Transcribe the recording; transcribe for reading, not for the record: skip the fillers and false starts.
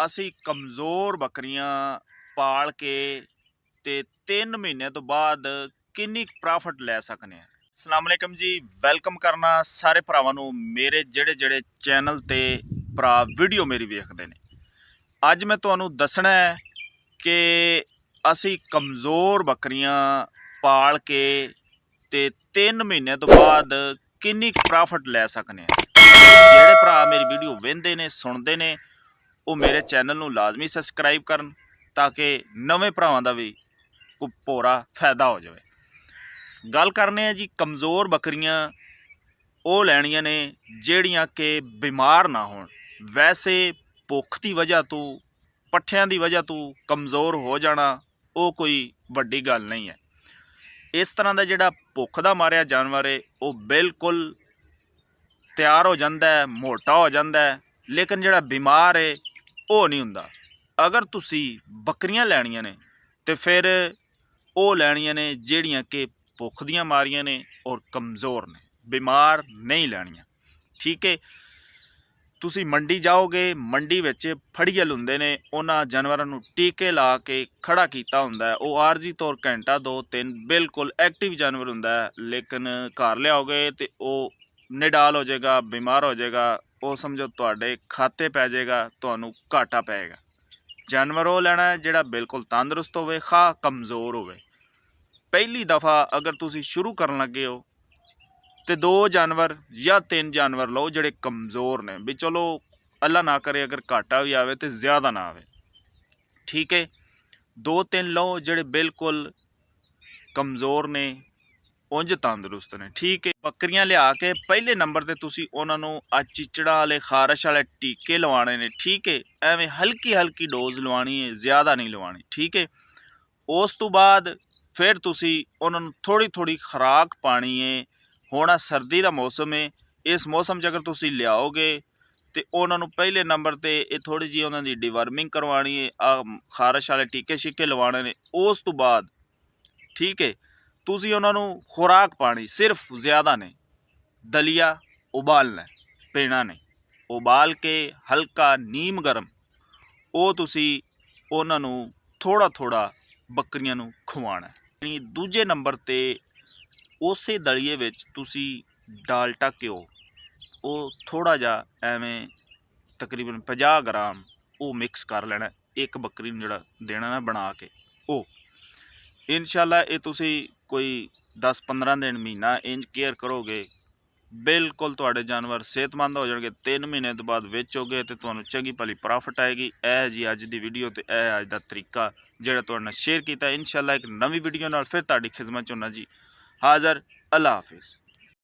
ਅਸੀਂ ਕਮਜ਼ੋਰ ਬੱਕਰੀਆਂ ਪਾਲ ਕੇ ਤੇ 3 ਮਹੀਨੇ ਤੋਂ ਬਾਅਦ ਕਿੰਨੀ ਪ੍ਰੋਫਿਟ ਲੈ ਸਕਨੇ ਆ। ਅਸਲਾਮ ਵਾਲੇਕਮ ਜੀ, ਵੈਲਕਮ ਕਰਨਾ ਸਾਰੇ ਭਰਾਵਾਂ ਨੂੰ ਮੇਰੇ ਜਿਹੜੇ ਚੈਨਲ ਤੇ ਭਰਾ ਵੀਡੀਓ ਮੇਰੀ ਵੇਖਦੇ ਨੇ। ਅੱਜ ਮੈਂ ਤੁਹਾਨੂੰ ਦੱਸਣਾ ਹੈ ਕਿ ਅਸੀਂ ਕਮਜ਼ੋਰ ਬੱਕਰੀਆਂ ਪਾਲ ਕੇ ਤੇ 3 ਮਹੀਨੇ ਤੋਂ ਬਾਅਦ ਕਿੰਨੀ ਪ੍ਰੋਫਿਟ ਲੈ ਸਕਨੇ ਆ। ਜਿਹੜੇ ਭਰਾ ਮੇਰੀ ਵੀਡੀਓ ਵੇਖਦੇ ਨੇ ਸੁਣਦੇ ਨੇ ਉਹ ਮੇਰੇ ਚੈਨਲ ਨੂੰ ਲਾਜ਼ਮੀ ਸਬਸਕ੍ਰਾਈਬ ਕਰਨ ਤਾਂ ਕਿ ਨਵੇਂ ਭਰਾਵਾਂ ਦਾ ਵੀ ਕੋਈ ਭੋਰਾ ਫਾਇਦਾ ਹੋ ਜਾਵੇ। ਗੱਲ ਕਰਨੇ ਆ ਜੀ, ਕਮਜ਼ੋਰ ਬੱਕਰੀਆਂ ਉਹ ਲੈਣੀਆਂ ਨੇ ਜਿਹੜੀਆਂ ਕਿ ਬਿਮਾਰ ਨਾ ਹੋਣ। ਵੈਸੇ ਭੁੱਖ ਦੀ ਵਜ੍ਹਾ ਤੋਂ, ਪੱਠਿਆਂ ਦੀ ਵਜ੍ਹਾ ਤੋਂ ਕਮਜ਼ੋਰ ਹੋ ਜਾਣਾ ਉਹ ਕੋਈ ਵੱਡੀ ਗੱਲ ਨਹੀਂ ਹੈ। ਇਸ ਤਰ੍ਹਾਂ ਦਾ ਜਿਹੜਾ ਭੁੱਖ ਦਾ ਮਾਰਿਆ ਜਾਨਵਰ ਹੈ ਉਹ ਬਿਲਕੁਲ ਤਿਆਰ ਹੋ ਜਾਂਦਾ ਹੈ, ਮੋਟਾ ਹੋ ਜਾਂਦਾ ਹੈ, ਲੇਕਿਨ ਜਿਹੜਾ ਬਿਮਾਰ ਹੈ ਉਹ ਨਹੀਂ ਹੁੰਦਾ। ਅਗਰ ਤੁਸੀਂ ਬੱਕਰੀਆਂ ਲੈਣੀਆਂ ਨੇ ਤੇ ਫਿਰ ਉਹ ਲੈਣੀਆਂ ਨੇ ਜਿਹੜੀਆਂ ਕਿ ਭੁੱਖ ਦੀਆਂ ਮਾਰੀਆਂ ਨੇ ਔਰ ਕਮਜ਼ੋਰ ਨੇ, ਬਿਮਾਰ ਨਹੀਂ ਲੈਣੀਆਂ। ਠੀਕ ਹੈ, ਤੁਸੀਂ ਮੰਡੀ ਜਾਓਗੇ, ਮੰਡੀ ਵਿੱਚ ਫੜੀਅਲ ਹੁੰਦੇ ਨੇ, ਉਹਨਾਂ ਜਾਨਵਰਾਂ ਨੂੰ ਟੀਕੇ ਲਾ ਕੇ ਖੜਾ ਕੀਤਾ ਹੁੰਦਾ ਹੈ। ਉਹ ਆਰਜ਼ੀ ਤੌਰ ਘੰਟਾ 2-3 ਬਿਲਕੁਲ ਐਕਟਿਵ ਜਾਨਵਰ ਹੁੰਦਾ ਹੈ, ਲੇਕਿਨ ਘਰ ਲਿਆਓਗੇ ਤੇ ਉਹ ਨਿਡਾਲ ਹੋ ਜਾਏਗਾ, ਬਿਮਾਰ ਹੋ ਜਾਏਗਾ, ਉਹ ਸਮਝੋ ਤੁਹਾਡੇ ਖਾਤੇ ਪੈ ਜਾਏਗਾ, ਤੁਹਾਨੂੰ ਘਾਟਾ ਪਏਗਾ। ਜਾਨਵਰ ਉਹ ਲੈਣਾ ਜਿਹੜਾ ਬਿਲਕੁਲ ਤੰਦਰੁਸਤ ਹੋਵੇ, ਖਾ ਕਮਜ਼ੋਰ ਹੋਵੇ। ਪਹਿਲੀ ਦਫਾ ਅਗਰ ਤੁਸੀਂ ਸ਼ੁਰੂ ਕਰਨ ਲੱਗੇ ਹੋ ਤੇ 2 ਜਾਨਵਰ ਜਾਂ 3 ਜਾਨਵਰ ਲਓ ਜਿਹੜੇ ਕਮਜ਼ੋਰ ਨੇ, ਵੀ ਚਲੋ ਅੱਲਾ ਨਾ ਕਰੇ ਅਗਰ ਘਾਟਾ ਵੀ ਆਵੇ ਤੇ ਜ਼ਿਆਦਾ ਨਾ ਆਵੇ। ਠੀਕ ਹੈ, 2-3 ਲਓ ਜਿਹੜੇ ਬਿਲਕੁਲ ਕਮਜ਼ੋਰ ਨੇ, ਉਂਝ ਤੰਦਰੁਸਤ ਨੇ। ਠੀਕ ਹੈ, ਬੱਕਰੀਆਂ ਲਿਆ ਕੇ ਪਹਿਲੇ ਨੰਬਰ ਤੇ ਤੁਸੀਂ ਉਹਨਾਂ ਨੂੰ ਆ ਚਿਚੜਾਂ ਵਾਲੇ, ਖਾਰਸ਼ ਵਾਲੇ ਟੀਕੇ ਲਵਾਉਣੇ ਨੇ। ਠੀਕ ਹੈ, ਐਵੇਂ ਹਲਕੀ ਡੋਜ਼ ਲਵਾਉਣੀ ਹੈ, ਜ਼ਿਆਦਾ ਨਹੀਂ ਲਵਾਉਣੀ। ਠੀਕ ਹੈ, ਉਸ ਤੋਂ ਬਾਅਦ ਫਿਰ ਤੁਸੀਂ ਉਹਨਾਂ ਨੂੰ ਥੋੜੀ ਖੁਰਾਕ ਪਾਣੀ ਹੈ। ਹੁਣ ਸਰਦੀ ਦਾ ਮੌਸਮ ਹੈ, ਇਸ ਮੌਸਮ 'ਚ ਅਗਰ ਤੁਸੀਂ ਲਿਆਓਗੇ ਤੇ ਉਹਨਾਂ ਨੂੰ ਪਹਿਲੇ ਨੰਬਰ ਤੇ ਇਹ ਥੋੜੀ ਜਿਹੀ ਉਹਨਾਂ ਦੀ ਡੀਵਰਮਿੰਗ ਕਰਵਾਉਣੀ ਹੈ, ਖਾਰਸ਼ ਵਾਲੇ ਟੀਕੇ ਛਿੱਕੇ ਲਵਾਉਣੇ ਨੇ। ਉਸ ਤੋਂ ਬਾਅਦ ਠੀਕ ਹੈ, ਤੁਸੀਂ ਉਹਨਾਂ ਨੂੰ ਖੁਰਾਕ ਪਾਣੀ, ਸਿਰਫ ਜ਼ਿਆਦਾ ਨਹੀਂ, ਦਲੀਆ ਉਬਾਲਣਾ, ਪੀਣਾ ਨਹੀਂ, ਉਬਾਲ ਕੇ ਹਲਕਾ ਨੀਮ ਗਰਮ ਉਹ ਤੁਸੀਂ ਉਹਨਾਂ ਨੂੰ ਥੋੜਾ ਬੱਕਰੀਆਂ ਨੂੰ ਖਵਾਉਣਾ। ਦੂਜੇ ਨੰਬਰ ਤੇ ਉਸੇ ਦਲੀਏ ਵਿੱਚ ਤੁਸੀਂ ਡਾਲਟਾ ਘਿਓ ਉਹ ਥੋੜਾ ਜਿਹਾ ਐਵੇਂ ਤਕਰੀਬਨ 50 ਗ੍ਰਾਮ ਉਹ ਮਿਕਸ ਕਰ ਲੈਣਾ ਇੱਕ ਬੱਕਰੀ ਨੂੰ ਜਿਹੜਾ ਦੇਣਾ ਨਾ ਬਣਾ ਕੇ। ਉਹ ਇਨਸ਼ਾਅੱਲਾ ਇਹ ਤੁਸੀਂ ਕੋਈ 10-15 ਦਿਨ, ਮਹੀਨਾ ਇੰਜ ਕੇਅਰ ਕਰੋਗੇ, ਬਿਲਕੁਲ ਤੁਹਾਡੇ ਜਾਨਵਰ ਸਿਹਤਮੰਦ ਹੋ ਜਾਣਗੇ। 3 ਮਹੀਨੇ ਤੋਂ ਬਾਅਦ ਵੇਚੋਗੇ ਤੇ ਤੁਹਾਨੂੰ ਚੰਗੀ ਭਲੀ ਪ੍ਰੋਫਿਟ ਆਏਗੀ। ਇਹ ਜੀ ਅੱਜ ਦੀ ਵੀਡੀਓ ਤੇ ਇਹ ਅੱਜ ਦਾ ਤਰੀਕਾ ਜਿਹੜਾ ਤੁਹਾਡੇ ਨਾਲ ਸ਼ੇਅਰ ਕੀਤਾ। ਇਨਸ਼ਾਅੱਲਾ ਇੱਕ ਨਵੀਂ ਵੀਡੀਓ ਨਾਲ ਫਿਰ ਤੁਹਾਡੀ ਖਿਦਮਤ 'ਚ ਹੋਣਾ ਜੀ ਹਾਜ਼ਰ। ਅੱਲਾ ਹਾਫਿਜ਼।